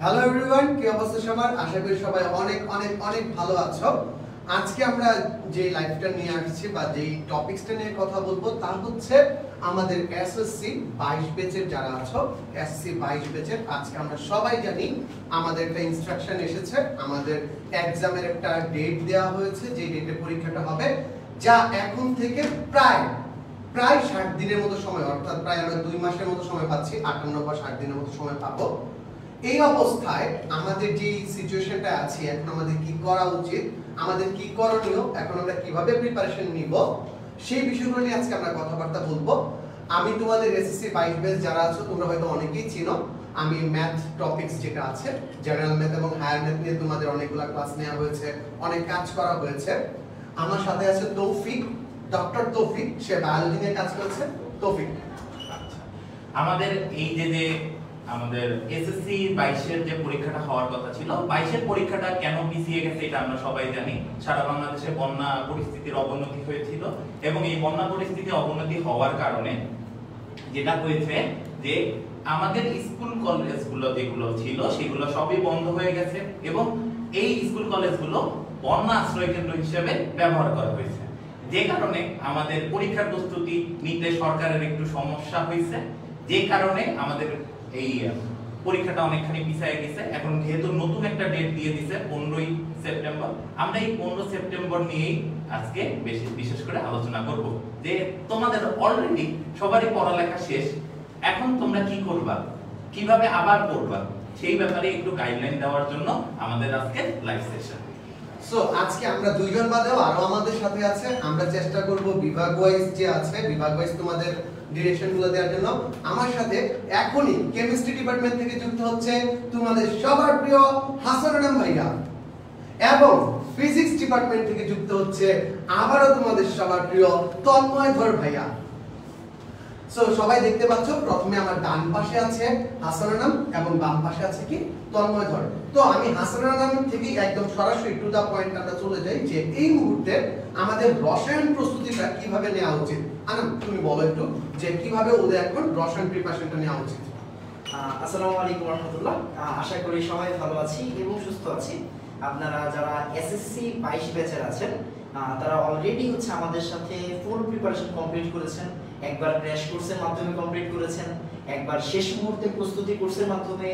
Hello everyone, কি অবস্থা সবার? আশা করি সবাই অনেক অনেক অনেক ভালো আছো। আজকে আমরা যে লাইভটা নিয়ে আসছি বা যেই টপিকসটা নিয়ে কথা বলবো তা হচ্ছে আমাদের এসএসসি 22 ব্যাচের যারা আছো, এসএসসি 22 ব্যাচের আজকে আমরা সবাই জানি আমাদের একটা ইনস্ট্রাকশন এসেছে, আমাদের এক্সামের একটা ডেট দেওয়া হয়েছে, যে ডেটে পরীক্ষাটা হবে, যা এখন থেকে প্রায় 60 দিনের মতো সময়, অর্থাৎ প্রায় আমরা 2 মাসের মতো সময় পাচ্ছি, 58 বা 60 দিনের মতো সময় পাবো। এই অবস্থায় আমাদের যে সিচুয়েশনটা আছে, এখন আমাদের কি করা উচিত, আমাদের কি করণীয়, এখন আমরা কিভাবে প্রিপারেশন নিব, সেই বিষয়গুলো নিয়ে আজকে আমরা কথাবার্তা বলবো। আমি তোমাদের এসএসসি 22 ব্যাচ যারা আছো তোমরা হয়তো অনেকেই চিনো, আমি ম্যাথ টপিকস যেটা আছে, জেনারেল ম্যাথ এবং হায়ার ম্যাথ নিয়ে তোমাদের অনেকগুলো ক্লাস নেওয়া হয়েছে, অনেক কাজ করা হয়েছে। আমার সাথে আছে তৌফিক, ডক্টর তৌফিক, সে বায়োলজি নিয়ে কাজ করছে। তৌফিক, আমাদের এই যে আমাদের এসএসসি 22 এর যে পরীক্ষাটা হওয়ার কথা ছিল, 22 এর পরীক্ষাটা কেন পিছিয়ে গেছে এটা আমরা সবাই জানি। সারা বাংলাদেশে বন্যা পরিস্থিতির অবনতি হয়েছিল এবং এই বন্যা পরিস্থিতি অবনতি হওয়ার কারণে যেটা হয়েছে যে আমাদের স্কুল কলেজগুলো যেগুলো ছিল সেগুলো সবই বন্ধ হয়ে গেছে এবং এই স্কুল কলেজগুলো বন্যা আশ্রয় কেন্দ্র হিসেবে ব্যবহার করা হয়েছে, যে কারণে আমাদের পরীক্ষার প্রস্তুতি নিতে সরকারের একটু সমস্যা হয়েছে, যে কারণে আমাদের এই পরীক্ষাটা অনেকখানি পিছিয়ে গেছে। এখন যেহেতু নতুন একটা ডেট দিয়ে দিয়েছে 15ই সেপ্টেম্বর, আমরা এই 15 সেপ্টেম্বর নিয়েই আজকে বিশেষ করে আলোচনা করব যে তোমাদের অলরেডি সবারই পড়ালেখা শেষ, এখন তোমরা কি করবা, কিভাবে আবার পড়বা, সেই ব্যাপারে একটু গাইডলাইন দেওয়ার জন্য আমাদের আজকে লাইভ সেশন। সো আজকে আমরা দুইজন বাদেও আরো আমাদের সাথে আছে, আমরা চেষ্টা করব বিভাগ ওয়াইজ যে আছে বিভাগ ওয়াইজ তোমাদের ডিরেকশনগুলো দেওয়ার জন্য। আমার সাথে এখনই কেমিস্ট্রি ডিপার্টমেন্ট থেকে যুক্ত হচ্ছে তোমাদের সবার প্রিয় হাসানুল ভাইয়া, এবং ফিজিক্স ডিপার্টমেন্ট থেকে যুক্ত হচ্ছে আবারও তোমাদের সবার প্রিয় তন্ময় ধর ভাইয়া। সো সবাই দেখতে পাচ্ছ, প্রথমে আমার ডান পাশে আছে হাসানুল এবং বাম পাশে আছে কি তন্ময় ধর। তো আমি হাসানুল থেকে একদম সরাসরি টু দা পয়েন্ট আমরা চলে যাই যে এই মুহূর্তে আমাদের রসায়ন প্রস্তুতিটা কিভাবে নেওয়া উচিত। আনাম, তুমি বলো একটু যে কিভাবে ওদের এখন রসায়ন প্রিপারেশনটা নেওয়া উচিত। আসসালামু আলাইকুম ওয়া রাহমাতুল্লাহ। আশা করি সবাই ভালো আছি এবং সুস্থ আছি। আপনারা যারা এসএসসি 22 ব্যাচের আছেন তারা অলরেডি হচ্ছে আমাদের সাথে ফুল প্রিপারেশন কমপ্লিট করেছেন। একবার ক্র্যাশ কোর্সের মাধ্যমে কমপ্লিট করেছেন, একবার শেষ মুহূর্তে প্রস্তুতি কোর্সের মাধ্যমে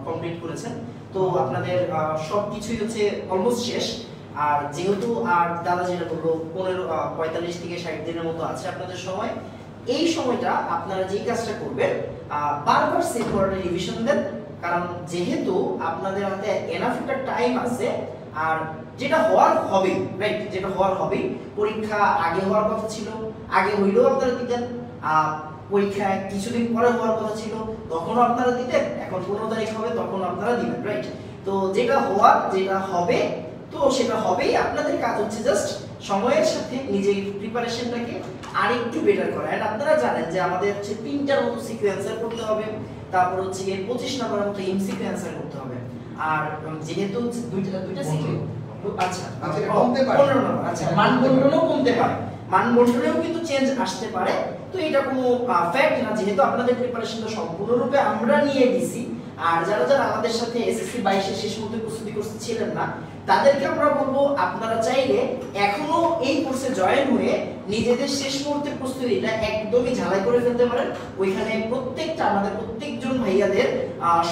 কমপ্লিট করেছেন। তো আপনাদের সবকিছুই হচ্ছে অলমোস্ট শেষ। আর যেহেতু আর দাদা যেটা বললো 45 থেকে 60 দিনের মতো আছে আপনাদের সময়, এই সময়টা আপনারা যেই কাজটা করবেন বারবার সেভ করে রিভিশন দেন, কারণ যেহেতু আপনাদের হাতে এনাফ একটা টাইম আছে। আর যেটা হওয়ার হবে, রাইট, যেটা হওয়ার হবে, পরীক্ষা আগে হওয়ার কথা ছিল, আগে হইলেও আপনারা দিতেন, পরীক্ষা কিছুদিন পরে হওয়ার কথা ছিল তখনও আপনারা দিতেন, এখন 15 তারিখ হবে তখন আপনারা দিবেন, রাইট। তো যেটা হওয়ার, যেটা হবে, তো সেটা হবেই। আপনাদের কাজ হচ্ছে জাস্ট সময়ের সাথে নিজের প্রিপারেশনটাকে আরেকটু বেটার করা। এন্ড আপনারা জানেন যে আমাদের হচ্ছে 3টার মতো সিকোয়েন্সার করতে হবে, তারপর হচ্ছে 25 নম্বরের মতো এমসিকিউ অ্যানসার করতে হবে। আর যেহেতু দুইটা সিকোয়েন্স, আচ্ছা কমতে পারে 15 নম্বর, আচ্ছা মানবন্টনও কমতে পারে, মানবন্টনেও কিন্তু চেঞ্জ আসতে পারে। তো এটা কোনো ফ্যাক্ট না, যেহেতু আপনাদের প্রিপারেশনটা সম্পূর্ণরূপে আমরা নিয়ে দিছি। আর যারা যারা আমাদের সাথে এসএসসি 22 এর শেষ মুহূর্তে প্রস্তুতি কোর্সে ছিলেন না, তাদেরকে আমরা বলবো আপনারা চাইলে এখনো এই কোর্সে জয়েন হয়ে নিজেদের শেষ মুহূর্তের প্রস্তুতিটা একদমই ঝালাই করে ফেলতে পারেন। ওইখানে প্রত্যেকটা আমাদের প্রত্যেকজন ভাইয়াদের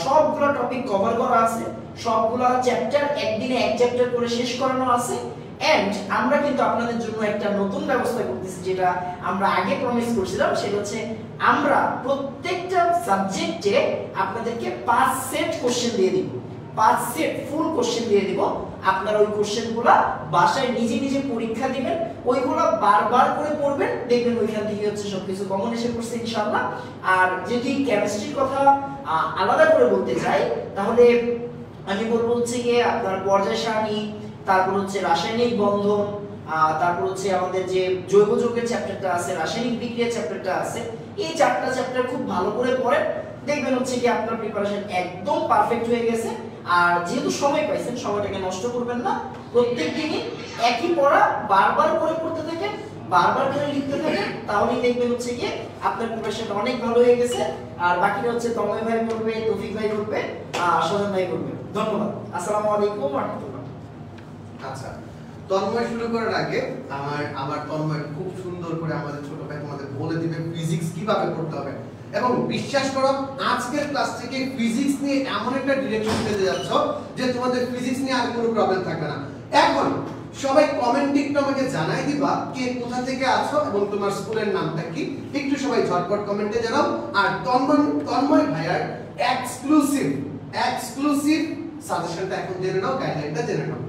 সবগুলো টপিক কভার করা আছে, সবগুলো চ্যাপ্টার একদিনে এক চ্যাপ্টার করে শেষ করানো আছে। এন্ড আমরা কিন্তু আপনাদের জন্য একটা নতুন ব্যবস্থা করতেছি, যেটা আমরা আগে প্রমিস করছিলাম, সেটা হচ্ছে আমরা প্রত্যেকটা সাবজেক্টে আপনাদেরকে 5 সেট কোশ্চেন দিয়ে দিব, 5 সেট ফুল কোশ্চেন দিয়ে দিব। আপনারা ওই কোশ্চেনগুলো বাসায় নিজে নিজে পরীক্ষা দিবেন, ওইগুলো বারবার করে পড়বেন, দেখবেন ওইখান থেকে হচ্ছে সবকিছু কমন এসে পড়ছে ইনশাআল্লাহ। আর যদি কেমিস্ট্রির কথা আলাদা করে বলতে চাই, তাহলে আমি বলবো হচ্ছে গিয়ে আপনার পর্যায় সারণী, তারপর হচ্ছে রাসায়নিক বন্ধন, তারপর হচ্ছে আমাদের যে জৈব যৌগের চ্যাপ্টারটা আছে, রাসায়নিক বিক্রিয়া চ্যাপ্টারটা আছে, এই 4টা চ্যাপ্টার খুব ভালো করে পড়েন, দেখবেন হচ্ছে কি আপনার প্রিপারেশন একদম পারফেক্ট হয়ে গেছে। আর যেহেতু সময় পাইছেন, সময়টাকে নষ্ট করবেন না, প্রত্যেকদিনই একই পড়া বারবার করে পড়তে থাকেন, বারবার করে লিখতে থাকেন, তাহলেই দেখবেন হচ্ছে কি আপনার প্রিপারেশনটা অনেক ভালো হয়ে গেছে। আর বাকিটা হচ্ছে তন্ময় ভাই বলবে, তৌফিক ভাই বলবে, স্বজনদায়ী করবেন। ধন্যবাদ। আসসালামু আলাইকুম ওয়া রাহমাতুল্লাহ। আচ্ছা, তন্ময় শুরু করার আগে আমার তন্ময় খুব সুন্দর করে আমাদের ছোট ভাই তোমাদের বলে দিবে ফিজিক্স কিভাবে পড়তে হবে, এবং বিশ্বাস করো আজকের ক্লাস থেকে ফিজিক্স নিয়ে এমন একটা ডিরেকশন পেতে যাচ্ছ যে তোমাদের ফিজিক্স নিয়ে আর কোনো প্রবলেম থাকবে না। এখন সবাই কমেন্ট একটু আমাকে জানাই দিবা কে কোথা থেকে আছো এবং তোমার স্কুলের নামটা কি, একটু সবাই ঝটপট কমেন্টে জানাও। আর তন্ময় ভাইয়ার এক্সক্লুসিভ সাজেশনটা এখন জেনে নাও, গাইডলাইনটা জেনে নাও।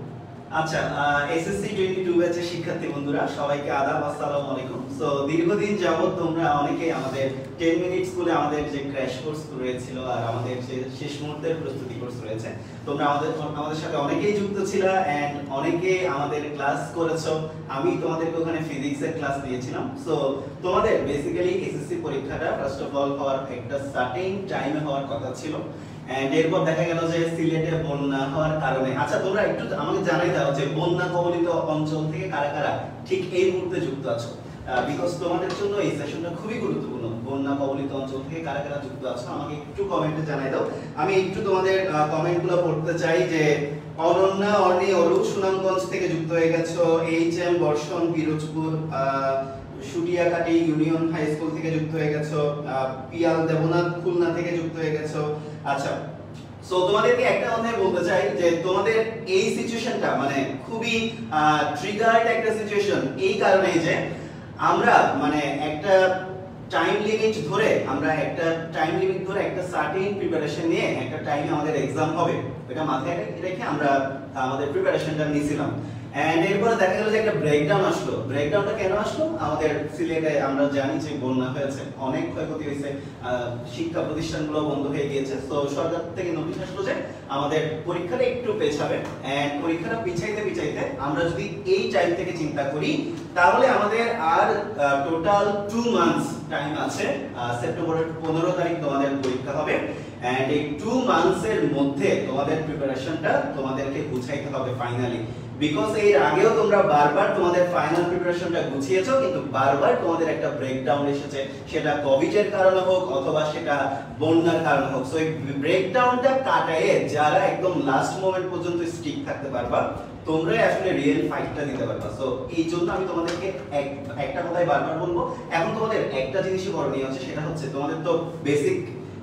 আচ্ছা, এসএসসি 22 ব্যাচের শিক্ষার্থী বন্ধুরা সবাইকে আদাব, আসসালামু আলাইকুম। সো দীর্ঘদিন যাবত তোমরা অনেকেই আমাদের 10 মিনিট স্কুলে আমাদের যে ক্র্যাশ কোর্স রয়েছিল আর আমাদের যে শেষ মুহূর্তের প্রস্তুতি কোর্স রয়েছে, তোমরা আমাদের সাথে অনেকেই যুক্ত ছিল এন্ড অনেকেই আমাদের ক্লাস করেছো। আমি তোমাদেরকে ওখানে ফিজিক্সের ক্লাস দিয়েছিলাম। সো তোমাদের বেসিক্যালি এসএসসি পরীক্ষাটা ফার্স্ট অফ অল হওয়ার একটা সার্টেন টাইমে হওয়ার কথা ছিল, এন্ড এরপর দেখা গেল যে সিলেটে বন্যা হওয়ার কারণে, আচ্ছা তোমরা একটু আমাকে জানাই দাও যে বন্যা কবলিত অঞ্চল থেকে কারা কারা ঠিক এই মুহূর্তে যুক্ত আছো, বিকজ তোমাদের জন্য এই সেশনটা খুবই গুরুত্বপূর্ণ। বন্যা কবলিত অঞ্চল থেকে কারা কারা যুক্ত আছো আমাকে একটু কমেন্টে জানাই দাও। আমি একটু তোমাদের কমেন্টগুলো পড়তে চাই যে অনন্যা, অর্ণি, অরু সুনামগঞ্জ থেকে যুক্ত হয়ে গেছো, এইচএম বর্ষণ পিরোজপুর সুটিয়াকাটি ইউনিয়ন হাই স্কুল থেকে যুক্ত হয়ে গেছো, পিয়াল দেবনাথ খুলনা থেকে যুক্ত হয়ে গেছো। আচ্ছা, সো তোমাদেরকে একটা কথাই বলতে চাই যে তোমাদের এই সিচুয়েশনটা মানে খুবই ট্রিগার্ড একটা সিচুয়েশন, এই কারণে যে আমরা মানে একটা টাইম লিমিট ধরে একটা সার্টেন প্রিপারেশন নিয়ে একটা টাইমে আমাদের এক্সাম হবে, এটা মাথায় রেখে আমরা আমাদের প্রিপারেশনটা নিয়েছিলাম। এন্ড এরপরে দেখা গেল যে একটা ব্রেকডাউন আসলো। ব্রেকডাউনটা কেন আসলো? আমাদের সিলেটে আমরা জানি যে বন্যা হয়েছে, অনেক ক্ষয়ক্ষতি হয়েছে, শিক্ষা প্রতিষ্ঠানগুলো বন্ধ হয়ে গিয়েছে। তো সরকার থেকে নোটিশ আসলো যে আমাদের পরীক্ষাটা একটু পেছাবে, এন্ড পরীক্ষাটা পিছাইতে আমরা যদি এই টাইম থেকে চিন্তা করি তাহলে আমাদের আর টোটাল 2 মান্থস টাইম আছে। সেপ্টেম্বরের 15 তারিখ তোমাদের পরীক্ষা হবে, এন্ড এই 2 মান্থসের মধ্যে তোমাদের প্রিপারেশনটা তোমাদেরকে গুছাইতে হবে ফাইনালি। বিকজ এর আগেও তোমরা বারবার তোমাদের ফাইনাল প্রিপারেশনটা গুছিয়েছো, কিন্তু বারবার তোমাদের একটা ব্রেকডাউন এসেছে, সেটা কোভিড এর কারণে হোক অথবা সেটা বন্যার কারণে হোক। সো এই ব্রেকডাউনটা কাটায়ে যারা একদম লাস্ট মোমেন্ট পর্যন্ত স্টিক থাকতে পারবা, তোমরাই আসলে রিয়েল ফাইটটা দিতে পারবা। সো এই জন্য আমি তোমাদেরকে একটা কথাই বারবার বলবো, এখন তোমাদের একটা জিনিসই করণীয় আছে, সেটা হচ্ছে তোমাদের তো বেসিক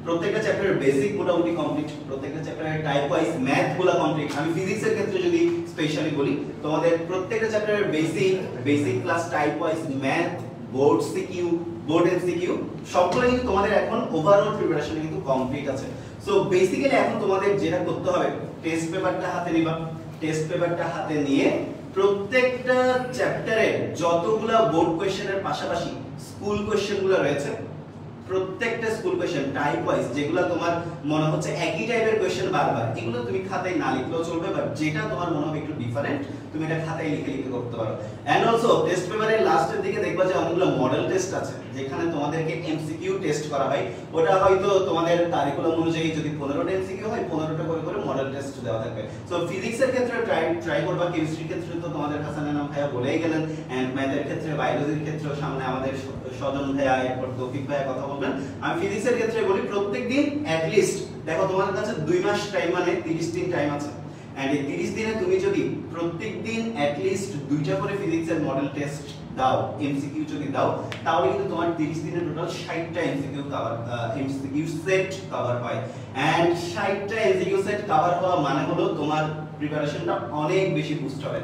প্রত্যেকটা চ্যাপ্টারের বেসিক মোটামুটি কমপ্লিট, প্রত্যেকটা চ্যাপ্টারের টাইপ ওয়াইজ ম্যাথ গুলো কমপ্লিট। আমি ফিজিক্সের ক্ষেত্রে যদি স্পেশালি বলি, তোমাদের প্রত্যেকটা চ্যাপ্টারের basic class type wise math, board CQ, board MCQ সবগুলো কিন্তু তোমাদের এখন ওভারঅল প্রিপারেশন কিন্তু কমপ্লিট আছে। সো বেসিক্যালি এখন তোমাদের যেটা করতে হবে, টেস্ট পেপারটা হাতে নিবা। টেস্ট পেপারটা হাতে নিয়ে প্রত্যেকটা চ্যাপ্টারে যতগুলো বোর্ড কোশ্চেনের পাশাপাশি স্কুল কোশ্চেনগুলো রয়েছে, প্রত্যেকটা স্কুল কোশ্চেন টাইপ ওয়াইজ যেগুলো তোমার মনে হচ্ছে একই টাইপের কোশ্চেন বারবার, এগুলো তুমি খাতায় না লিখলেও চলবে, বাট যেটা তোমার মনে হবে একটু ডিফারেন্ট তুমি এটা খাতায় লিখে করতে পারো। এন্ড অলসো টেস্ট পেপারের লাস্টের দিকে দেখবা যে অনেকগুলো মডেল টেস্ট আছে, যেখানে তোমাদেরকে এমসিকিউ টেস্ট করা হয়। ওটা হয়তো তোমাদের কারিকুলাম অনুযায়ী যদি 15টা এমসিকিউ হয়, 15টা করে মডেল টেস্ট দেওয়া থাকবে। সো ফিজিক্সের ক্ষেত্রে ট্রাই করবা, কেমিস্ট্রির ক্ষেত্রে তো তোমাদের হাসান নাম ভাইয়া বলেই গেলেন, এন্ড ম্যাথের ক্ষেত্রে, বায়োলজির ক্ষেত্রেও সামনে আমাদের সজন ভাইয়া, এরপর তৌফিক ভাইয়া কথা বলবেন। আমি ফিজিক্সের ক্ষেত্রে বলি প্রত্যেকদিন অ্যাট লিস্ট দেখো তোমার কাছে 2 মাস টাইম মানে 30 দিন টাইম আছে, এন্ড এই 30 দিনে তুমি যদি প্রত্যেকদিন অ্যাট লিস্ট 2টা করে ফিজিক্সের মডেল টেস্ট দাও, এমসিকিউ যদি দাও, তাহলে কিন্তু তোমার 30 দিনে টোটাল 60টা এমসিকিউ সেট কভার হয়। এন্ড 60টা এমসিকিউ সেট কভার হওয়া মানে হলো তোমার প্রিপারেশনটা অনেক বেশি বুস্ট হবে।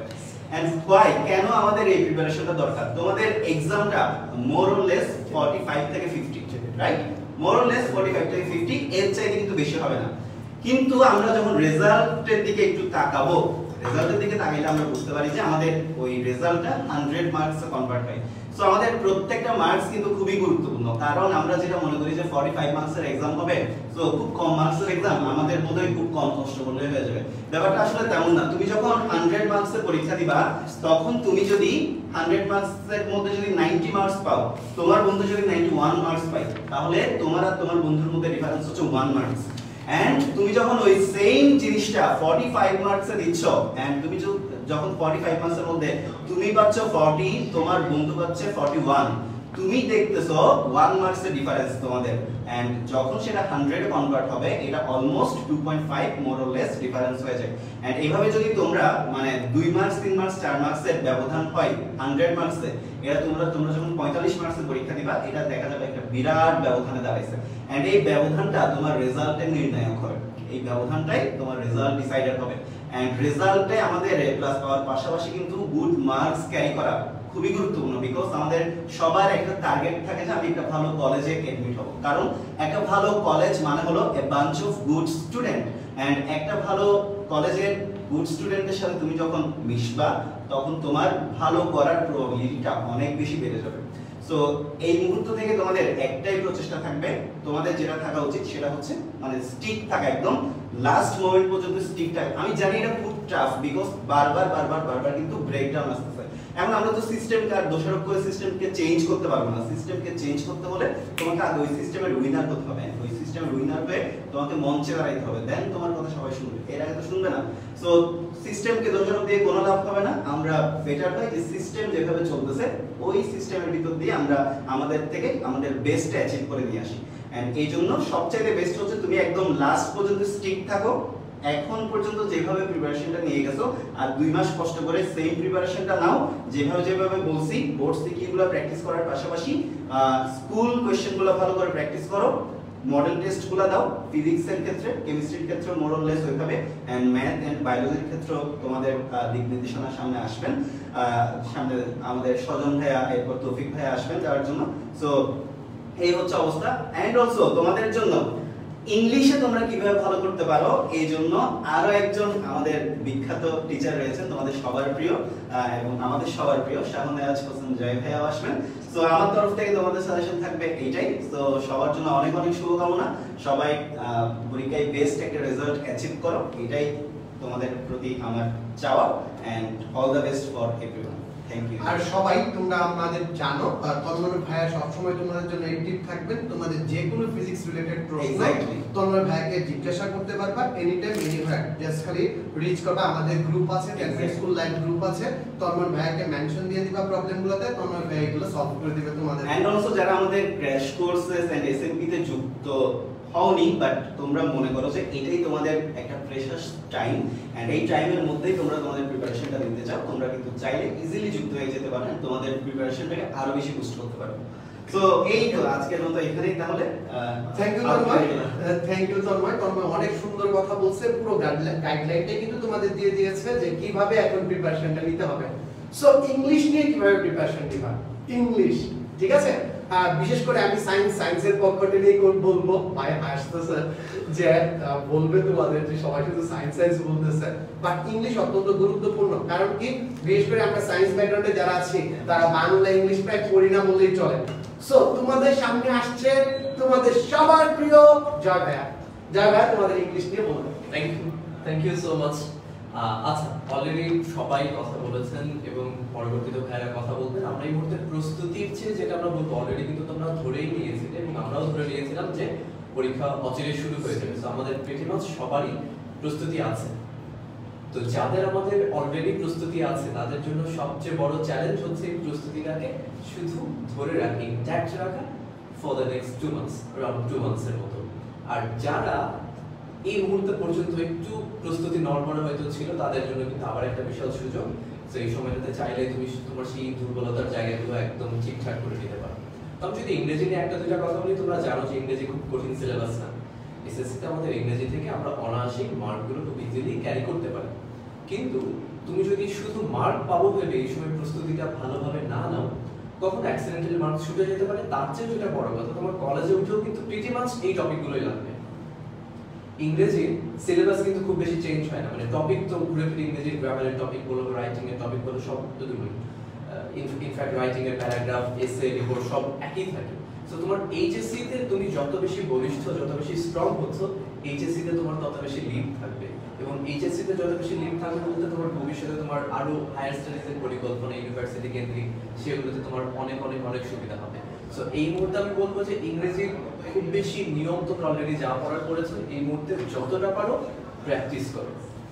এন্ড হোয়াই, কেন আমাদের এই প্রিপারেশনটা দরকার? তোমাদের এক্সামটা মোর অর লেস 45 থেকে 50, রাইট? মোর অর লেস 45 থেকে 50, এর চাইতে কিন্তু বেশি হবে না। কিন্তু আমরা যখন রেজাল্টের দিকে একটু তাকাবো, রেজাল্টের দিকে তাকাইলে আমরা বুঝতে পারি যে আমাদের ওই রেজাল্টটা 100 মার্কসে কনভার্ট হয়। সো আমাদের প্রত্যেকটা মার্কস কিন্তু খুবই গুরুত্বপূর্ণ, কারণ আমরা যেটা মনে করি যে 45 মার্কসের এক্সাম হবে, সো খুব কম মার্কসের এক্সাম, আমাদের বোধহয় খুব কম কষ্ট করলে হয়ে যাবে। ব্যাপারটা আসলে তেমন না। তুমি যখন 100 মার্কসের পরীক্ষা দিবা, তখন তুমি যদি 100 মার্কসের মধ্যে যদি 90 মার্কস পাও, তোমার বন্ধু যদি 91 মার্কস পায়, তাহলে তোমার আর তোমার বন্ধুর মধ্যে ডিফারেন্স হচ্ছে 1 মার্কস। এন্ড তুমি যখন ওই সেম জিনিসটা 45 মার্কসে দিচ্ছ, এন্ড তুমি যখন 45 মার্কসের মধ্যে তুমি পাচ্ছ 40, তোমার বন্ধু পাচ্ছে 41, তুমি দেখতেছো 1 মার্কসের ডিফারেন্স তোমাদের, এন্ড যখন সেটা 100 এ কনভার্ট হবে এটা almost 2.5 more or less difference হয়ে যায়। এন্ড এইভাবে যদি তোমরা মানে 2 মার্কস 3 মার্কস 4 মার্কসের ব্যবধান হয় 100 মার্কসে, এটা তোমরা যখন 45 মার্কসের পরীক্ষা দিবা এটা দেখা যাবে একটা বিরাট ব্যবধানে দাঁড়াইছে। এন্ড এই ব্যবধানটা তোমার রেজাল্টে নির্ণায়ক হবে, এই ব্যবধানটাই তোমার রেজাল্ট ডিসাইডার হবে। এন্ড রেজাল্টে আমাদের এ প্লাস পাওয়ার পাশাপাশি কিন্তু গুড মার্কস ক্যারি করা খুবই গুরুত্বপূর্ণ, বিকজ আমাদের সবার একটা টার্গেট থাকে যে আমি একটা ভালো কলেজে এডমিট হব। কারণ একটা ভালো কলেজ মানে হলো a bunch of good student, and একটা ভালো কলেজের গুড স্টুডেন্টের সাথে তুমি যখন মিশবা তখন তোমার ভালো করার প্রবাবিলিটিটা অনেক বেশি বেড়ে যাবে। সো এই মুহূর্ত থেকে তোমাদের একটাই প্রচেষ্টা থাকবে, তোমাদের যেটা থাকা উচিত সেটা হচ্ছে মানে স্টিক থাকা, একদম লাস্ট মোমেন্ট পর্যন্ত স্টিক থাকা। আমি জানি এটা খুব টাফ, বিকজ বারবার কিন্তু ব্রেকডাউন আসতেছে। এখন আমরা তো সিস্টেমকে আর দোষারোপ করে সিস্টেমকে চেঞ্জ করতে পারবো না। সিস্টেমকে চেঞ্জ করতে হলে তোমাকে আগে ওই সিস্টেমের উইনার হতে হবে, ওই সিস্টেমের উইনার হয়ে তোমাকে মঞ্চে দাঁড়াইতে হবে, দেন তোমার কথা সবাই শুনবে, এর আগে তো শুনবে না। সো সিস্টেমকে দোষারোপ দিয়ে কোনো লাভ হবে না। আমরা বেটার হয় যে সিস্টেম যেভাবে চলতেছে ওই সিস্টেমের ভিতর দিয়ে আমরা আমাদের থেকে আমাদের বেস্ট অ্যাচিভ করে নিয়ে আসি। এন্ড এই জন্য সবচাইতে বেস্ট হচ্ছে তুমি একদম লাস্ট পর্যন্ত স্টিক থাকো। এখন পর্যন্ত যেভাবে প্রিপারেশনটা নিয়ে গেছো আর 2 মাস কষ্ট করে সেম প্রিপারেশনটা নাও, যেভাবে বলছি বোর্ড সিকিগুলো প্র্যাকটিস করার পাশাপাশি স্কুল কোশ্চেনগুলো ভালো করে প্র্যাকটিস করো, মডেল টেস্টগুলো দাও, ফিজিক্সের ক্ষেত্রে কেমিস্ট্রির ক্ষেত্রে মোর অর লেস ওইভাবে, এন্ড ম্যাথ এন্ড বায়োলজির ক্ষেত্রে তোমাদের দিক নির্দেশনার সামনে আসবেন, সামনে আমাদের সজন ভাইয়া এরপর তৌফিক ভাইয়া আসবেন যাওয়ার জন্য। সো এই হচ্ছে অবস্থা। এন্ড অলসো তোমাদের জন্য ইংলিশে তোমরা কিভাবে ভালো করতে পারো এই জন্য আরো একজন আমাদের বিখ্যাত টিচার রয়েছেন, তোমাদের সবার প্রিয় এবং আমাদের সবার প্রিয় শাহনেওয়াজ হোসেন জয় ভাইয়া আসবেন। সো আমার তরফ থেকে তোমাদের সাজেশন থাকবে এইটাই। সো সবার জন্য অনেক অনেক শুভকামনা, সবাই পরীক্ষায় বেস্ট একটা রেজাল্ট অ্যাচিভ করো, এটাই তোমাদের প্রতি আমার চাওয়া। And all the best for everyone. Thank you. আর সবাই তোমরা আমাদের জানো তন্ময় ভাইয়া সবসময় তোমাদের জন্য অ্যাক্টিভ থাকবেন। তোমাদের যে কোনো ফিজিক্স রিলেটেড প্রশ্ন তন্ময় ভাইয়াকে জিজ্ঞাসা করতে পারবা এনি টাইম এনিওয়্যার। জাস্ট খালি রিচ করবা, আমাদের গ্রুপ আছে, টেনমিনিট স্কুল লাইভ গ্রুপ আছে, তন্ময় ভাইয়াকে মেনশন দিয়ে দিবা প্রবলেমগুলোতে, তন্ময় ভাই এগুলো সলভ করে দিবে তোমাদের। এন্ড অলসো যারা আমাদের ক্র্যাশ কোর্সেস এন্ড এসএমপি তে যুক্ত হওনি বাট তোমরা মনে করো যে এটাই তোমাদের একটা প্রেশাস টাইম, এন্ড এই টাইমের মধ্যেই তোমরা তোমাদের প্রিপারেশনটা নিতে চাও, তোমরা কিন্তু চাইলে ইজিলি যুক্ত হয়ে যেতে পারো, তোমাদের প্রিপারেশনটাকে আরো বেশি বুস্ট করতে পারো। সো এই তো আজকের মতো এখানেই তাহলে। Thank you Tanmay, thank you Tanmay. Tanmay অনেক সুন্দর কথা বলছে, পুরো গাইডলাইনটা কিন্তু তোমাদের দিয়ে দিয়েছে যে কিভাবে এখন প্রিপারেশনটা নিতে হবে। সো ইংলিশ নিয়ে কিভাবে প্রিপারেশন নিবা, ইংলিশ ঠিক আছে। বিশেষ করে আমি সায়েন্সের পক্ষটা নিয়ে বলবো, ভাই হাসতেছে যে বলবে তোমাদের যে সবাই শুধু সায়েন্স বলতেছে, বাট ইংলিশ অত্যন্ত গুরুত্বপূর্ণ। কারণ কি, বিশেষ করে আমরা সায়েন্স ব্যাকগ্রাউন্ডে যারা আছি তারা বাংলা ইংলিশ প্রায় পড়ি না বললেই চলে। সো তোমাদের সামনে আসছে তোমাদের সবার প্রিয় জয় ভাইয়া। জয় ভাইয়া তোমাদের ইংলিশ নিয়ে বলবে। Thank you so much. আচ্ছা, অলরেডি সবাই কথা বলেছেন এবং পরবর্তীতে ভাইরা কথা বলবেন। আমরা এই মুহূর্তে প্রস্তুতির চেয়ে যেটা আমরা বলবো অলরেডি কিন্তু তোমরা ধরেই নিয়েছিলে এবং আমরাও ধরে নিয়েছিলাম যে পরীক্ষা অচিরে শুরু হয়ে যাবে। সো আমাদের প্রিটি মাচ সবারই প্রস্তুতি আছে। তো যাদের আমাদের অলরেডি প্রস্তুতি আছে তাদের জন্য সবচেয়ে বড় চ্যালেঞ্জ হচ্ছে এই প্রস্তুতিটাকে শুধু ধরে রাখা, ইনট্যাক্ট রাখা for the next 2 months, around 2 মান্থসের মতো। আর যারা এই মুহূর্তে পর্যন্ত একটু প্রস্তুতি নড়বড়ে হয়তো ছিল তাদের জন্য কিন্তু আবার একটা বিশাল সুযোগ। তো এই সময়টাতে চাইলে তুমি তোমার সেই দুর্বলতার জায়গাগুলো একদম ঠিকঠাক করে দিতে পারো। তবে যদি ইংরেজি নিয়ে একটা দুইটা কথা বলি, তোমরা জানো যে ইংরেজি খুব কঠিন সিলেবাস না। এসএসসিতে আমাদের ইংরেজি থেকে আমরা অনায়াসিক মার্কগুলো খুব ইজিলি ক্যারি করতে পারি। কিন্তু তুমি যদি শুধু মার্ক পাবো ভেবে এই সময় প্রস্তুতিটা ভালোভাবে না নাও, কখন অ্যাক্সিডেন্টালি মার্ক ছুটে যেতে পারে। তার চেয়ে যেটা বড় কথা, তোমার কলেজে উঠেও কিন্তু প্রিটি মাচ এই টপিকগুলোই লাগবে। ইংরেজির সিলেবাস কিন্তু খুব বেশি চেঞ্জ হয় না, মানে টপিক তো ঘুরে ফিরে ইংরেজির গ্রামারের টপিক বলো, রাইটিং এর টপিক বলো, সব দুটোই ইনফ্যাক্ট রাইটিং এর প্যারাগ্রাফ, এসে, রিপোর্ট সব একই থাকে। সো তোমার এইচএসসি তে তুমি যত বেশি বলিষ্ঠ, যত বেশি স্ট্রং হচ্ছ, এইচএসসি তে তোমার তত বেশি লিড থাকবে। এবং এইচএসসি তে যত বেশি লিড থাকবে বলতে তোমার ভবিষ্যতে তোমার আরো হায়ার স্টাডিজের পরিকল্পনা, ইউনিভার্সিটি কেন্দ্রিক, সেগুলোতে তোমার অনেক অনেক অনেক সুবিধা হবে। সো এই মুহূর্তে আমি বলবো যে ইংরেজির খুব বেশি নিয়ম তোমরা অলরেডি যা পড়ার করেছো, এই মুহূর্তে যতটা পারো প্র্যাকটিস করো।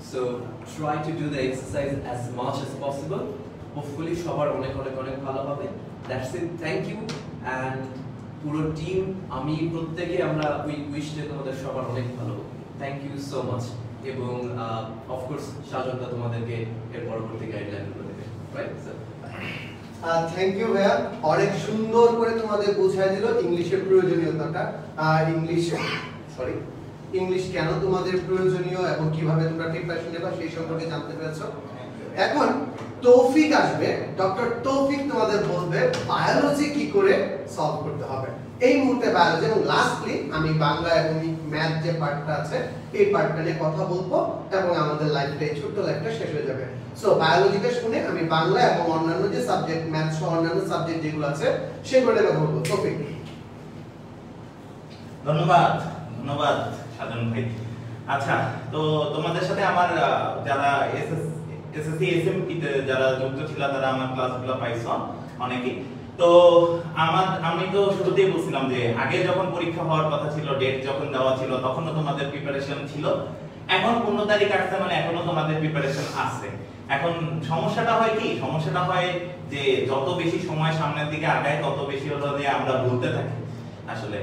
So try to do the exercise as much as possible. Hopefully সবার অনেক অনেক অনেক ভালো হবে। That's it, thank you. And পুরো টিম আমি প্রত্যেকে আমরা উইশ যে তোমাদের সবার অনেক ভালো। Thank you so much. এবং অফকোর্স সাজনটা তোমাদেরকে এর পরবর্তী গাইডলাইনগুলো দেবে, রাইট স্যার? থ্যাংক ইউ ভাইয়া, অনেক সুন্দর করে তোমাদের বোঝায় দিল ইংলিশের প্রয়োজনীয়তাটা, ইংলিশ কেন তোমাদের প্রয়োজনীয় এবং কিভাবে তোমরা প্রিপারেশন নেবা সেই সম্পর্কে জানতে পেরেছো। এখন তৌফিক আসবে, ডক্টর তৌফিক তোমাদের বলবে বায়োলজি কি করে সলভ করতে হবে এই মুহূর্তে বায়োলজি, এবং লাস্টলি আমি বাংলা এবং ম্যাথ যে পার্টটা আছে এই পার্টটা নিয়ে কথা বলবো এবং আমাদের লাইফটা এই ছোট্ট লাইফটা শেষ হয়ে যাবে। সো বায়োলজিটা শুনে আমি বাংলা এবং অন্যান্য যে সাবজেক্ট ম্যাথ সহ অন্যান্য সাবজেক্ট যেগুলো আছে সেগুলো নিয়ে কথা বলবো। তৌফিক। ধন্যবাদ ধন্যবাদ সাধন ভাই। আচ্ছা, তো তোমাদের সাথে আমার যারা এসএসসি এসএমপি তে যারা যুক্ত ছিল তারা আমার ক্লাসগুলো পাইছো অনেকেই। তো আমি তো শুরুতেই বলছিলাম যে আগে যখন পরীক্ষা হওয়ার কথা ছিল, ডেট যখন দেওয়া ছিল তখনও তোমাদের প্রিপারেশন ছিল, এখন 15 তারিখ আসছে মানে এখনো তোমাদের প্রিপারেশন আছে। এখন সমস্যাটা হয় কি, সমস্যাটা হয় যে যত বেশি সময় সামনের দিকে আগায় তত বেশি হলো যে আমরা ভুলতে থাকি আসলে,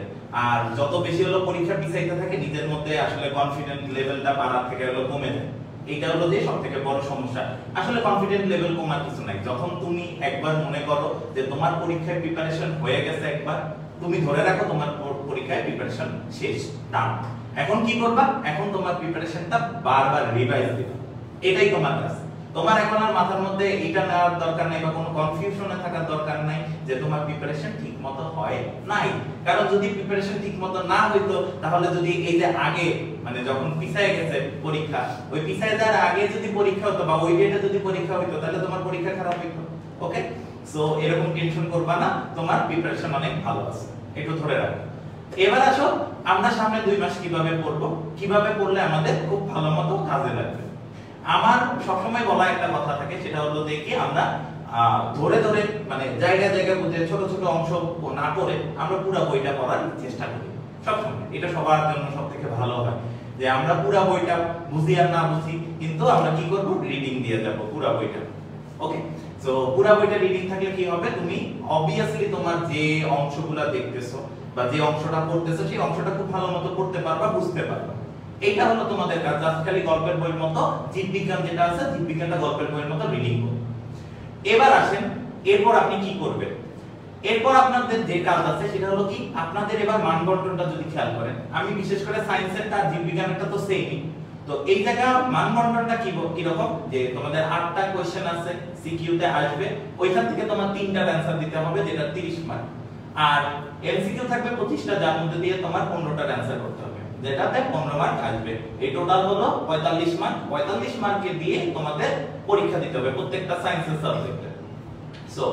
আর যত বেশি হলো পরীক্ষা পিছাইতে থাকে নিজের মধ্যে আসলে কনফিডেন্ট লেভেলটা বাড়ার থেকে হলো কমে যায়। এইটা হলো যে সবথেকে বড় সমস্যা। আসলে কনফিডেন্ট লেভেল কমার কিছু নাই, যখন তুমি একবার মনে করো যে তোমার পরীক্ষায় প্রিপারেশন হয়ে গেছে, একবার তুমি ধরে রাখো তোমার পরীক্ষায় প্রিপারেশন শেষ, ডান। এখন কি করবা, এখন তোমার প্রিপারেশনটা বারবার রিভাইজ দিবা, এটাই তোমার কাজ। তোমার এখন আর মাথার মধ্যে এটা নেওয়ার দরকার নাই বা কোনো কনফিউশনে থাকার দরকার নাই যে তোমার প্রিপারেশন ঠিকমতো হয় নাই। কারণ যদি প্রিপারেশন ঠিকমতো না হইতো তাহলে যদি এই যে আগে মানে যখন পিছায় গেছে পরীক্ষা, ওই পিছায় যাওয়ার আগে যদি পরীক্ষা হতো বা ওই ডেটে যদি পরীক্ষা হইতো তাহলে তোমার পরীক্ষা খারাপ হইতো। ওকে, সো এরকম টেনশন করবা না, তোমার প্রিপারেশন অনেক ভালো আছে, একটু ধরে রাখো। এবার আসো আমরা সামনে 2 মাস কিভাবে পড়বো, কিভাবে পড়লে আমাদের খুব ভালো মতো কাজে লাগবে। আমার সবসময় বলা একটা কথা থাকে, সেটা হলো যে কি আমরা ধরে ধরে মানে জায়গায় জায়গায় বুঝে ছোট ছোট অংশ না পড়ে আমরা পুরো বইটা পড়ার চেষ্টা করি সবসময়। এটা সবার জন্য সবথেকে ভালো হয় যে আমরা পুরো বইটা বুঝি আর না বুঝি, কিন্তু আমরা কি করব, রিডিং দিয়ে যাব পুরো বইটা। ওকে, সো পুরো বইটা রিডিং থাকলে কি হবে, তুমি অবভিয়াসলি তোমার যে অংশগুলো দেখতেছো বা যে অংশটা পড়তেছো সেই অংশটা খুব ভালো মতো পড়তে পারবা, বুঝতে পারবা। এইটা হলো তোমাদের কাজ। জাস্ট খালি গল্পের বইয়ের মতো জীববিজ্ঞান যেটা আছে জীববিজ্ঞানটা গল্পের বইয়ের মতো রিডিং করো। এবার আসেন এরপর আপনি কি করবেন। এরপর আপনাদের যে কাজ আছে সেটা হলো কি, আপনাদের এবার মানবন্টনটা যদি খেয়াল করেন, আমি বিশেষ করে সায়েন্সের আর জীববিজ্ঞানেরটা তো সেমই, তো এই জায়গা মানবন্টনটা কি রকম যে তোমাদের 8টা কোশ্চেন আছে সিকিউ তে আসবে, ওইখান থেকে তোমার 3টার অ্যানসার দিতে হবে যেটা 30 মার্ক, আর এমসিকিউ থাকবে 25টা যার মধ্যে দিয়ে তোমার 15টার অ্যানসার করতে হবে যেটাতে 15 মার্ক আসবে। এই টোটাল হলো 45 মার্ক। 45 মার্কে দিয়ে তোমাদের পরীক্ষা দিতে হবে প্রত্যেকটা সায়েন্সের সাবজেক্টে। সো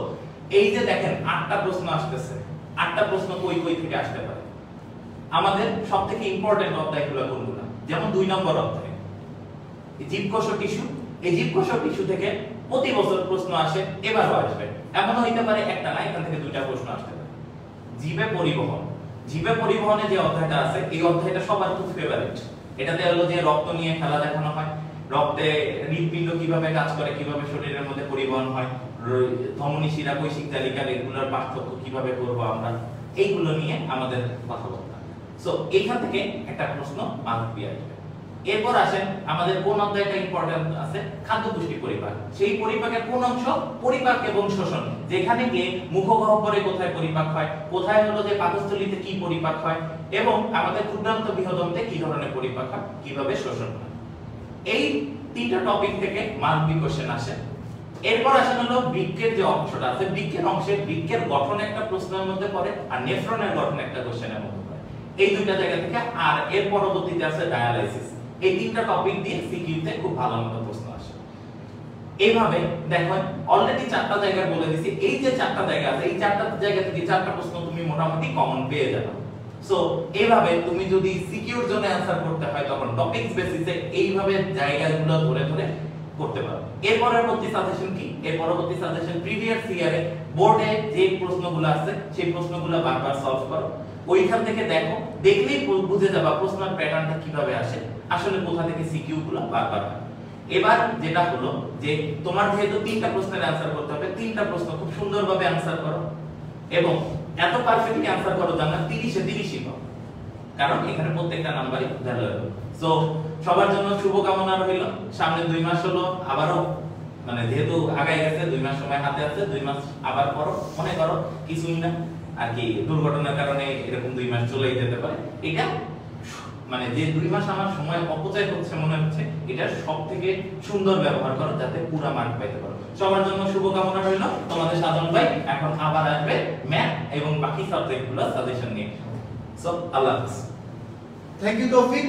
এই যে দেখেন 8টা প্রশ্ন আসতেছে, 8টা প্রশ্ন কই কই থেকে আসতে পারে। আমাদের সবথেকে ইম্পর্টেন্ট অধ্যায়গুলো কোনগুলো, যেমন 2 নম্বর অধ্যায় জীবকোষ টিস্যু। এই জীবকোষ টিস্যু থেকে প্রতি বছর প্রশ্ন আসে, এবারও আসবে। এমনও হইতে পারে একটা না, এখান থেকে 2টা প্রশ্ন আসতে পারে। জীবে পরিবহন, জীবে পরিবহনে যে অধ্যায়টা আছে এই অধ্যায়টা সবার খুব ফেভারিট। এটাতে হলো যে রক্ত নিয়ে খেলা দেখানো হয়, রক্তে হৃদপিণ্ড কিভাবে কাজ করে, কিভাবে শরীরের মধ্যে পরিবহন হয়, ধমনী শিরা কৈশিক তালিকা এগুলোর পার্থক্য কিভাবে করব আমরা, এইগুলো নিয়ে আমাদের কথা বলতে হবে। সো এখান থেকে একটা প্রশ্ন মার্ক দিয়ে আসবে। এরপর আসেন আমাদের কোন অধ্যায়টা ইম্পর্টেন্ট আছে, খাদ্য পুষ্টি পরিপাক। সেই পরিপাকের কোন অংশ, পরিপাক এবং শোষণ, যেখানে গিয়ে মুখগহ্বরে কোথায় পরিপাক হয়, কোথায় হলো যে পাকস্থলীতে কি পরিপাক হয়, এবং আমাদের ক্ষুদ্রান্ত বৃহদন্তে কি ধরনের পরিপাক হয়, কিভাবে শোষণ হয়। এই 3টা টপিক থেকে মার্ক বি কোশ্চেন আসে। এরপর আসেন হলো বৃক্কের যে অংশটা আছে, বৃক্কের অংশে বৃক্কের গঠন একটা প্রশ্নের মধ্যে পড়ে আর নেফ্রনের গঠন একটা কোশ্চেনের মধ্যে পড়ে, এই 2টা জায়গা থেকে। আর এর পরবর্তীতে আছে ডায়ালাইসিস। এই 3টা টপিক দিয়ে সিকিউতে খুব ভালো মতো প্রশ্ন আসে। এইভাবে দেখেন অলরেডি 4টা জায়গা বলে দিছি, এই যে 4টা জায়গা আছে এই 4টা জায়গা থেকে 4টা প্রশ্ন তুমি মোটামুটি কমন পেয়ে যাবে। সো এইভাবে তুমি যদি সিকিউর জন্য অ্যানসার করতে হয় তখন টপিকস বেসিসে এইভাবে জায়গাগুলো ধরে ধরে করতে পারো। এর পরবর্তী সাজেশন কি, এর পরবর্তী সাজেশন প্রিভিয়াস ইয়ারে বোর্ডে যে প্রশ্নগুলো আছে সেই প্রশ্নগুলো বারবার সলভ করো। ওইখান থেকে দেখো, দেখলেই বুঝে যাবা প্রশ্নের প্যাটার্নটা কিভাবে আসে, আসলে কোথা থেকে সিকিউ গুলো বারবার হয়। এবার যেটা হলো যে তোমার যেহেতু 3টা প্রশ্নের অ্যানসার করতে হবে, 3টা প্রশ্ন খুব সুন্দরভাবে অ্যানসার করো এবং এত পারফেক্টলি অ্যানসার করো যে আমরা 30 এ 30ই পাবো, কারণ এখানে প্রত্যেকটা নাম্বারই ভ্যালুয়েবল। সো সবার জন্য শুভকামনা রইল। সামনে 2 মাস হলো, আবারও মানে যেহেতু আগায় গেছে, 2 মাস সময় হাতে আছে, 2 মাস আবার পড়ো, মনে করো কিছুই না আর কি, দুর্ঘটনার কারণে এরকম 2 মাস চলেই যেতে পারে। এটা মানে যে 2 মাস আমার সময় অপচয় হচ্ছে মনে হচ্ছে, এটা সবথেকে সুন্দর ব্যবহার করো যাতে পুরো মার্ক পাইতে পারো। সবার জন্য শুভকামনা রইল। তোমাদের সাধন ভাই এখন আবার আসবে ম্যাথ এবং বাকি সাবজেক্টগুলো সাজেশন নিয়ে। সো আল্লাহ হাফেজ। থ্যাংক ইউ তৌফিক,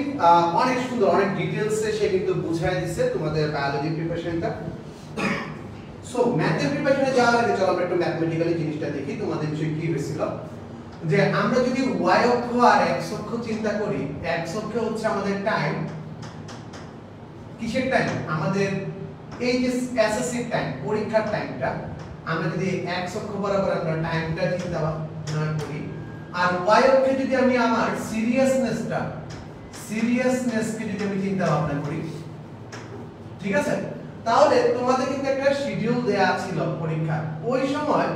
অনেক সুন্দর, অনেক ডিটেইলসে সে কিন্তু বুঝাই দিছে তোমাদের বায়োলজি প্রিপারেশনটা। সো ম্যাথের প্রিপারেশনে যাওয়ার আগে চলো আমরা একটু ম্যাথমেটিক্যালি জিনিসটা দেখি তোমাদের বিষয় কি হয়েছিল। যে আমরা যদি y অক্ষ আর x অক্ষ চিন্তা করি, x অক্ষ হচ্ছে আমাদের টাইম, কিসের টাইম? আমাদের এই যে এসএসসি টাইম, পরীক্ষার টাইমটা। আমরা যদি x অক্ষ বরাবর আমরা টাইমটা চিন্তা না করি, আর y অক্ষে যদি আমি আমার সিরিয়াসনেসকে যদি আমি চিন্তা ভাবনা করি, ঠিক আছে? তাহলে তোমাদের কিন্তু একটা শিডিউল দেয়া ছিল পরীক্ষা, ওই সময়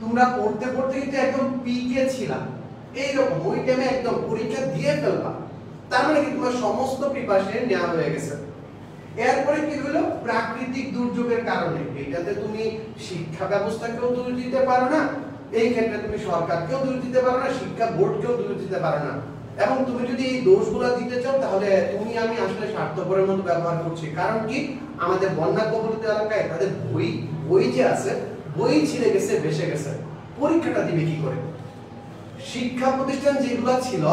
তোমরা পড়তে পড়তে কিন্তু একদম পিকে ছিলা, এইরকম ওই টাইমে একদম পরীক্ষা দিয়ে ফেলবা। তার মানে কি তোমার সমস্ত প্রিপারেশন নেওয়া হয়ে গেছে। এরপরে কি হলো? প্রাকৃতিক দুর্যোগের কারণে এটাতে তুমি শিক্ষা ব্যবস্থাকেও দূর দিতে পারো না, এই ক্ষেত্রে তুমি সরকারকেও দূর দিতে পারো না, শিক্ষা বোর্ডকেও দূর দিতে পারো না। এবং তুমি যদি এই দোষগুলো দিতে চাও তাহলে তুমি আমি আসলে স্বার্থপরের মতো ব্যবহার করছি। কারণ কি? আমাদের বন্যা কবলিত এলাকায় তাদের বই যে আছে, বই ছিঁড়ে গেছে, ভেসে গেছে, পরীক্ষাটা দিবে কি করে? শিক্ষা প্রতিষ্ঠান যেগুলো ছিল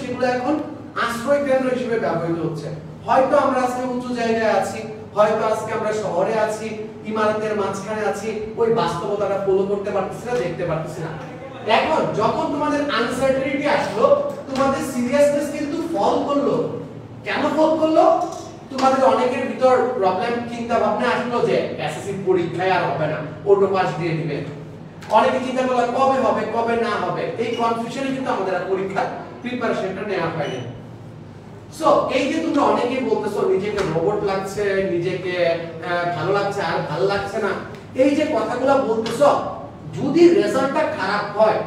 সেগুলো এখন আশ্রয় কেন্দ্র হিসেবে ব্যবহৃত হচ্ছে। হয়তো আমরা আজকে উঁচু জায়গায় আছি, হয়তো আজকে আমরা শহরে আছি, ইমারতের মাঝখানে আছি, ওই বাস্তবতাটা ফলো করতে পারতেছি না, দেখতে পারতেছি না। এখন যখন তোমাদের আনসার্টেনিটি আসলো, তোমাদের সিরিয়াসনেস কিন্তু ফল করলো। কেন ফল করলো? তোমাদের অনেকের ভিতর প্রবলেম চিন্তা ভাবনা আসলো যে এসএসসি পরীক্ষায় আর হবে না, অটো পাস দিয়ে দিবে। অনেকে চিন্তা করলো কবে হবে, কবে না হবে, এই কনফিউশনে কিন্তু আমাদের পরীক্ষার প্রিপারেশনটা নেওয়া হয়নি। সো এই যে তোমরা অনেকেই বলতেছো নিজেকে রোবট লাগছে, নিজেকে ভালো লাগছে আর ভালো লাগছে না, এই যে কথাগুলো বলতেছো, যদি রেজাল্টটা খারাপ হয়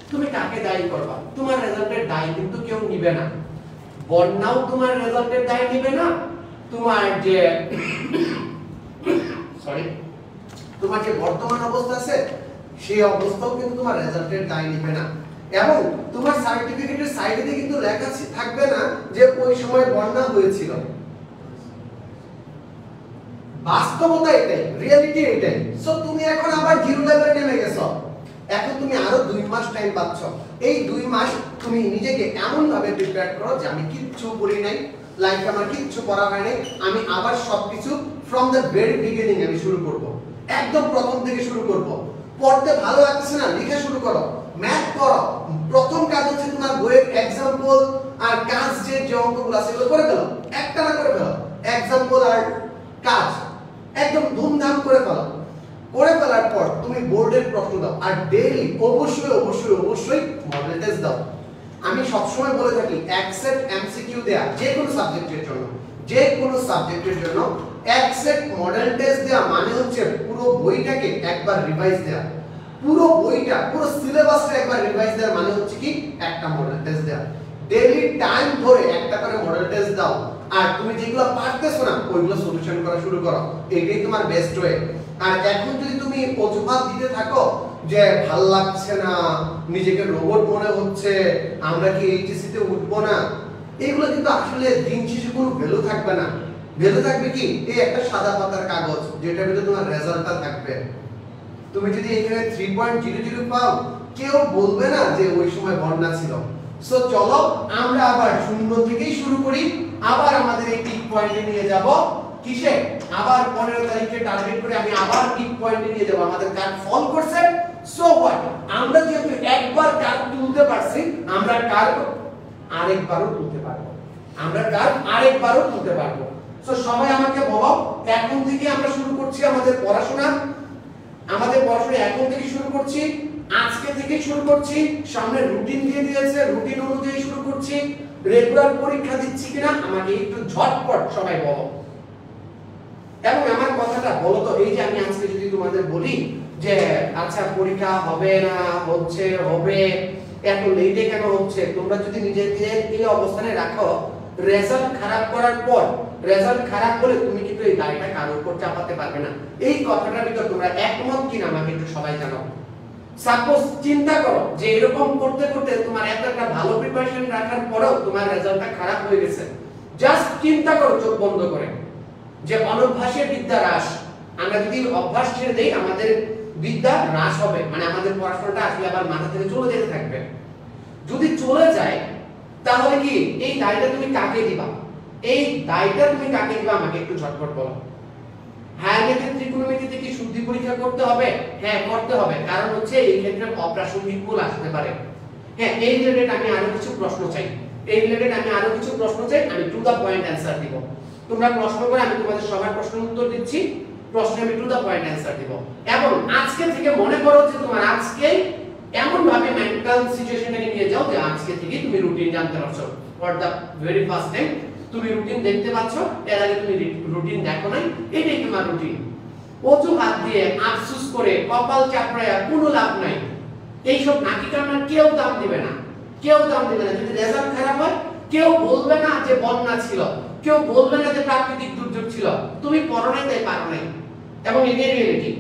তুমি কাকে দায়ী করবা? তোমার রেজাল্টের দায় কিন্তু কেউ নিবে না। বন্যাও তোমার রেজাল্টের দায় নিবে না, তোমার যে তোমার যে বর্তমান অবস্থা আছে সেই অবস্থাও কিন্তু তোমার রেজাল্টের দায় নিবে না। এবং তোমার সার্টিফিকেটের সাইডে কিন্তু লেখা থাকবে না যে ওই সময় বন্যা হয়েছিল। বাস্তবতা এটাই, রিয়েলিটি এটাই। সো তুমি এখন আবার জিরো লেভেলে নেমে গেছো, এখন তুমি আরো 2 মাস টাইম পাচ্ছ। এই 2 মাস তুমি নিজেকে এমন ভাবে প্রিপেয়ার করো যে আমি কিচ্ছু পড়ি নাই, লাইফে আমার কিচ্ছু পড়া হয় নাই, আমি আবার সবকিছু ফ্রম দ্য ভেরি বিগিনিং আমি শুরু করব, একদম প্রথম থেকে শুরু করব। পড়তে ভালো লাগছে না, লেখা শুরু করো, ম্যাথ করো। প্রথম কাজ হচ্ছে তোমার বইয়ের এক্সাম্পল আর কাজ যে অঙ্কগুলো আছে সেগুলো করে ফেলো, একটা না করে ফেলো, এক্সাম্পল আর কাজ একদম ধুমধাম করে ফেলো। করে ফেলার পর তুমি বোর্ডের প্রশ্ন দাও, আর ডেইলি অবশ্যই মডেল টেস্ট দাও। আমি সবসময় বলে থাকি এক সেট এমসিকিউ দেয়া যে কোনো সাবজেক্টের জন্য এক সেট মডেল টেস্ট দেয়া মানে হচ্ছে পুরো বইটাকে একবার রিভাইজ দেয়া, পুরো বইটা পুরো সিলেবাসটা একবার রিভাইজ দেওয়া মানে হচ্ছে কি একটা মডেল টেস্ট দেওয়া। ডেইলি টাইম ধরে একটা করে মডেল টেস্ট দাও, আর তুমি যেগুলো পারতেছো না ওইগুলো সলিউশন করা শুরু করো, এটাই তোমার বেস্ট ওয়ে। আর এখন যদি তুমি অজুহাত দিতে থাকো যে ভাল লাগছে না, নিজেকে রোবট মনে হচ্ছে, আমরা কি এইচএসসি তে উঠবো না, এগুলো কিন্তু আসলে দিন শেষে কোনো ভ্যালু থাকবে না। ভ্যালু থাকবে কি? এই একটা সাদা পাতার কাগজ যেটার ভিতরে তোমার রেজাল্টটা থাকবে। তুমি যদি এখানে 3.00 পাও, কেউ বলবে না যে ওই সময় বন্যা ছিল। সো চলো আমরা আবার শূন্য থেকেই শুরু করি, আবার আমাদের এই পিক পয়েন্টে নিয়ে যাব। কিসে? আবার 15 তারিখে টার্গেট করে আমি আবার পিক পয়েন্টে নিয়ে যাব। আমাদের কার্ড ফল করছে, সো হোয়াট, আমরা যেহেতু একবার কার্ড তুলতে পারছি, আমরা কার্ড আরেকবারও তুলতে পারবো, সো সবাই আমাকে বলো, এখন থেকে আমরা শুরু করছি আমাদের পড়াশোনা এখন থেকে শুরু করছি, আজকে থেকে শুরু করছি। সামনে রুটিন দিয়ে দিয়েছে, রুটিন অনুযায়ী শুরু করছি। রেগুলার পরীক্ষা দিচ্ছি কিনা আমাকে একটু ঝটপট সবাই বলো। এবং আমার কথাটা বলো তো, এই যে আমি আজকে যদি তোমাদের বলি যে আচ্ছা পরীক্ষা হবে না হচ্ছে হবে এত লেটে কেন হচ্ছে, তোমরা যদি নিজেকে এই অবস্থানে রাখো রেজাল্ট খারাপ করার পর রেজাল্ট খারাপ হলে তুমি কিন্তু এই দায়টা কারোর উপর চাপাতে পারবে না। এই কথাটার ভিতর তোমরা একমত কিনা আমাকে একটু সবাই জানাও। সাপোজ চিন্তা করো যে এরকম করতে করতে তোমার এত একটা ভালো প্রিপারেশন রাখার পরেও তোমার রেজাল্টটা খারাপ হয়ে গেছে, জাস্ট চিন্তা করো চোখ বন্ধ করে যে অনভ্যাসে বিদ্যা হ্রাস। আমরা যদি অভ্যাস ছেড়ে দেই আমাদের বিদ্যা হ্রাস হবে, মানে আমাদের পড়াশোনাটা আসলে আবার মাথা থেকে চলে যেতে থাকবে। যদি চলে যায় তাহলে কি এই দায়টা তুমি কাকে দিবা? এই দায়টা তুমি কাকে দিবা আমাকে একটু ঝটপট বলো। হায়ার ম্যাথের ত্রিকোণমিতিতে কি শুদ্ধি পরীক্ষা করতে হবে? হ্যাঁ করতে হবে, কারণ হচ্ছে এই ক্ষেত্রে অপ্রাসঙ্গিক ভুল আসতে পারে। হ্যাঁ এই রিলেটেড আমি আরো কিছু প্রশ্ন চাই, আমি টু দা পয়েন্ট অ্যানসার দিব। তোমরা প্রশ্ন করে আমি তোমাদের সবার প্রশ্নের উত্তর দিচ্ছি, প্রশ্নে আমি টু দা পয়েন্ট অ্যানসার দিব। এবং আজকে থেকে মনে করো যে তোমার আজকে এমন ভাবে মেন্টাল সিচুয়েশনটাকে নিয়ে যাও যে আজকে থেকে তুমি রুটিন জানতে পারছো। For the very first time তুমি রুটিন দেখতে পাচ্ছ, এর আগে তুমি রুটিন দেখো নাই, এটাই তোমার রুটিন। অজুহাত দিয়ে আফসোস করে কপাল চাপড়ায়া কোনো লাভ নাই। এইসব নাকি কান্নার কেউ দাম দিবে না, কেউ দাম দিবে না। যদি রেজাল্ট খারাপ হয় কেউ বলবে না যে বন্যা ছিল, কেউ বলবে না যে প্রাকৃতিক দুর্যোগ ছিল, তুমি পড়ো নাই তাই পারো নাই, এবং এটাই রিয়েলিটি।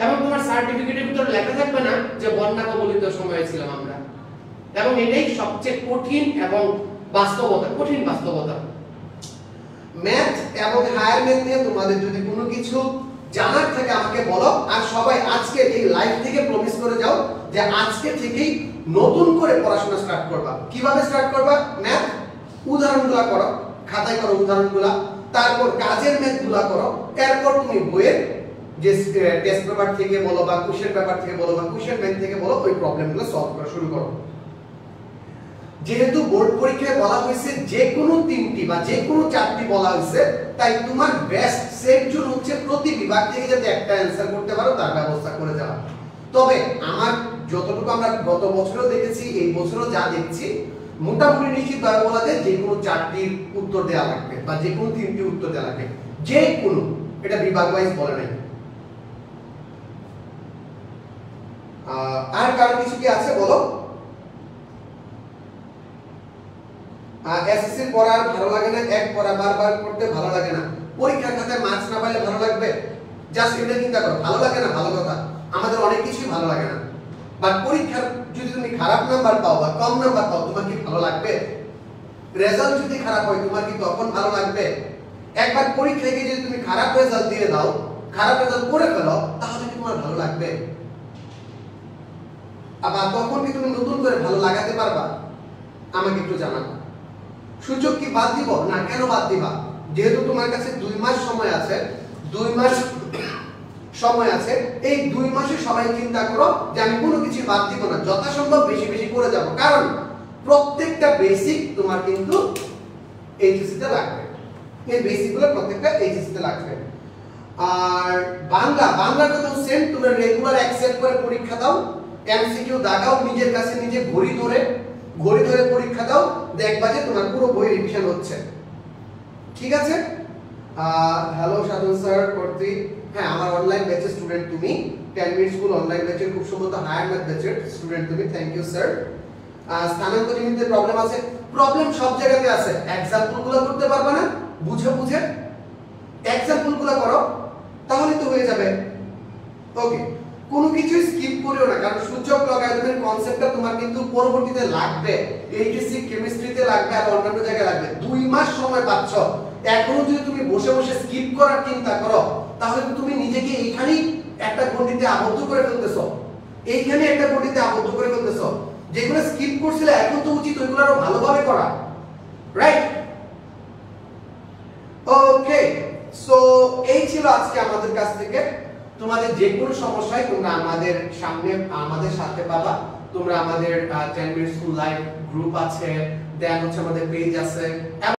এবং তোমার সার্টিফিকেটের ভিতরে লেখা থাকবে না যে বন্যা কবলিত সময়ে ছিলাম আমরা, এবং এটাই সবচেয়ে কঠিন এবং বাস্তবতা, কঠিন বাস্তবতা। ম্যাথ এবং হায়ার ম্যাথ নিয়ে তোমাদের যদি কোনো কিছু জানার থাকে আমাকে বলো। আর সবাই আজকে এই লাইভ থেকে প্রমিস করে যাও যে আজকে থেকেই নতুন করে পড়াশোনা স্টার্ট করবা। কিভাবে স্টার্ট করবা? ম্যাথ উদাহরণগুলো করো, খাতায় করো উদাহরণগুলো, তারপর কাজের ম্যাথগুলো করো, এরপর তুমি বইয়ের যে টেস্ট পেপার থেকে বলো বা কোশ্চেন পেপার থেকে বলো বা কোশ্চেন ব্যাংক থেকে বলো ওই প্রবলেমগুলো সলভ করা শুরু করো। যেহেতু বোর্ড পরীক্ষায় বলা হয়েছে যে কোনো 3টি বা যে কোনো 4টি বলা হয়েছে, তাই তোমার বেস্ট সেফজোন হচ্ছে প্রতি বিভাগ থেকে যাতে একটা অ্যানসার করতে পারো তার ব্যবস্থা করে যাওয়া। তবে আমার যতটুকু আমরা গত বছরও দেখেছি, এই বছরও যা দেখছি, মোটামুটি নিশ্চিতভাবে বলা যায় যে কোনো 4টির উত্তর দেওয়া লাগবে বা যে কোনো 3টির উত্তর দেওয়া লাগবে, যে কোনো, এটা বিভাগ ওয়াইজ বলে নাই। আর কারো কিছু কি আছে বলো? এসএসসি পড়ার ভালো লাগে না, এক পড়া বারবার করতে ভালো লাগে না, পরীক্ষার খাতায় মার্কস না পাইলে ভালো লাগবে? জাস্ট এটা চিন্তা করো। ভালো লাগে না ভালো কথা, আমাদের অনেক কিছুই ভালো লাগে না, বাট পরীক্ষার যদি তুমি খারাপ নাম্বার পাও বা কম নাম্বার পাও তোমার কি ভালো লাগবে? রেজাল্ট যদি খারাপ হয় তোমার কি তখন ভালো লাগবে? একবার পরীক্ষায় গিয়ে যদি তুমি খারাপ রেজাল্ট দিয়ে দাও, খারাপ রেজাল্ট করে ফেলো, তাহলে কি তোমার ভালো লাগবে? আবার তখন কি তুমি নতুন করে ভালো লাগাতে পারবা? আমাকে একটু জানাও। সুযোগ কি বাদ দিব? না, কেন বাদ দিবা? যেহেতু তোমার কাছে 2 মাস সময় আছে, 2 মাস সময় আছে, এই 2 মাসে সবাই চিন্তা করো যে আমি কোনো কিছু বাদ দিব না, যথাসম্ভব বেশি বেশি করে যাব, কারণ প্রত্যেকটা বেসিক তোমার কিন্তু এইচএসসি তে লাগবে। এই বেসিকগুলো প্রত্যেকটা এইচএসসি তে লাগবে। আর বাংলার কথা সেম, তুমি রেগুলার অ্যাকসেপ্ট করে পরীক্ষা দাও, এমসিকিউ দাগাও, নিজের কাছে নিজে ঘড়ি ধরে পরীক্ষা দাও, দেখবা যে তোমার পুরো বই রিভিশন হচ্ছে। ঠিক আছে? হ্যালো সাধন স্যার করতে, হ্যাঁ আমার অনলাইন ব্যাচের স্টুডেন্ট তুমি, 10 মিনিট স্কুল অনলাইন ব্যাচের খুব সম্ভবত হায়ার ম্যাথ ব্যাচের স্টুডেন্ট তুমি, থ্যাংক ইউ স্যার। স্থানান্তর নিমিত্তে প্রবলেম আছে, প্রবলেম সব জায়গাতে আছে, এক্সাম্পলগুলো করতে পারবে না, বুঝে এক্সাম্পলগুলো করো, তাহলে তো হয়ে যাবে। ওকে, কোনো কিছু স্কিপ করিও না, কারণ সূচক লগারিদমের কনসেপ্টটা তোমার কিন্তু পরবর্তীতে লাগবে, এইচএসসি কেমিস্ট্রিতে লাগবে আর অন্যান্য জায়গায় লাগবে। 2 মাস সময় পাচ্ছ, এখনো যদি তুমি বসে বসে স্কিপ করার চিন্তা করো, তাহলে তুমি নিজেকে এইখানেই একটা গণ্ডিতে আবদ্ধ করে ফেলতেছো, যেগুলো স্কিপ করছিলে এখন তো উচিত ওইগুলো আরো ভালোভাবে করা, রাইট? ওকে, সো এই ছিল আজকে আমাদের কাছ থেকে। তোমাদের যে কোনো সমস্যায় তোমরা আমাদের সাথে পাবা। তোমরা আমাদের 10 মিনিট স্কুল লাইভ গ্রুপ আছে, দেন হচ্ছে আমাদের পেজ আছে।